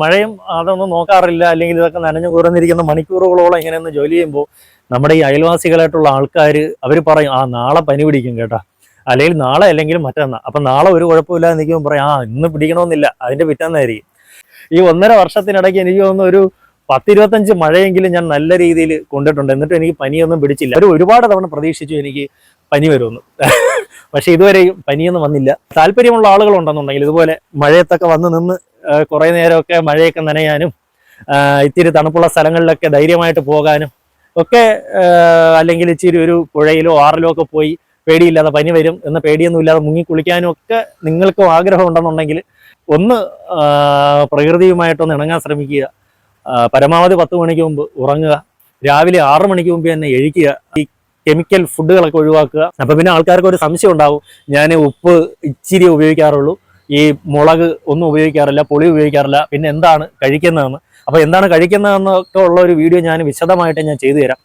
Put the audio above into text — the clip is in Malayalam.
മഴയും അതൊന്നും നോക്കാറില്ല, അല്ലെങ്കിൽ ഇതൊക്കെ നനഞ്ഞു കുറഞ്ഞിരിക്കുന്ന മണിക്കൂറുകളോളം ഇങ്ങനെയൊന്ന് ജോലി ചെയ്യുമ്പോൾ നമ്മുടെ ഈ അയൽവാസികളായിട്ടുള്ള ആൾക്കാർ അവർ പറയും, നാളെ പനി പിടിക്കും കേട്ടോ, അല്ലെങ്കിൽ നാളെ അല്ലെങ്കിൽ മറ്റന്നാ. അപ്പം നാളെ ഒരു കുഴപ്പമില്ലാതെ നിൽക്കുമ്പോൾ പറയും ഇന്ന് പിടിക്കണമെന്നില്ല, അതിന്റെ പിറ്റന്നായിരിക്കും. ഈ 1.5 വർഷത്തിനിടയ്ക്ക് എനിക്ക് തോന്നുന്നു ഒരു 10-25 മഴയെങ്കിലും ഞാൻ നല്ല രീതിയിൽ കൊണ്ടിട്ടുണ്ട്. എന്നിട്ട് എനിക്ക് പനിയൊന്നും പിടിച്ചില്ല. ഒരുപാട് തവണ പ്രതീക്ഷിച്ചു എനിക്ക് പനി വരുമെന്ന്. പക്ഷെ ഇതുവരെയും പനിയൊന്നും വന്നില്ല. താല്പര്യമുള്ള ആളുകളുണ്ടെന്നുണ്ടെങ്കിൽ ഇതുപോലെ മഴയത്തൊക്കെ വന്ന് നിന്ന് കുറേ നേരമൊക്കെ മഴയൊക്കെ നനയാനും ഇത്തിരി തണുപ്പുള്ള സ്ഥലങ്ങളിലൊക്കെ ധൈര്യമായിട്ട് പോകാനും ഒക്കെ, അല്ലെങ്കിൽ ഇച്ചിരി ഒരു പുഴയിലോ ആറിലോ ഒക്കെ പോയി പേടിയില്ലാതെ പനി വരും എന്ന പേടിയൊന്നും ഇല്ലാതെ മുങ്ങി കുളിക്കാനും ഒക്കെ നിങ്ങൾക്കും ആഗ്രഹം ഉണ്ടെന്നുണ്ടെങ്കിൽ ഒന്ന് പ്രകൃതിയുമായിട്ടൊന്ന് ഇണങ്ങാൻ ശ്രമിക്കുക. പരമാവധി 10 മണിക്ക് മുമ്പ് ഉറങ്ങുക. രാവിലെ 6 മണിക്ക് മുമ്പ് തന്നെ എഴുക്കുക. ഈ കെമിക്കൽ ഫുഡുകളൊക്കെ ഒഴിവാക്കുക. അപ്പം പിന്നെ ആൾക്കാർക്ക് ഒരു സംശയം ഉണ്ടാവും, ഞാൻ ഉപ്പ് ഇച്ചിരി ഉപയോഗിക്കാറുള്ളൂ, ഈ മുളക് ഒന്നും ഉപയോഗിക്കാറില്ല, പുളി ഉപയോഗിക്കാറില്ല, പിന്നെ എന്താണ് കഴിക്കുന്നതെന്ന്. അപ്പോൾ എന്താണ് കഴിക്കുന്നതെന്നൊക്കെ ഉള്ള ഒരു വീഡിയോ ഞാൻ വിശദമായിട്ട് ചെയ്തു തരാം.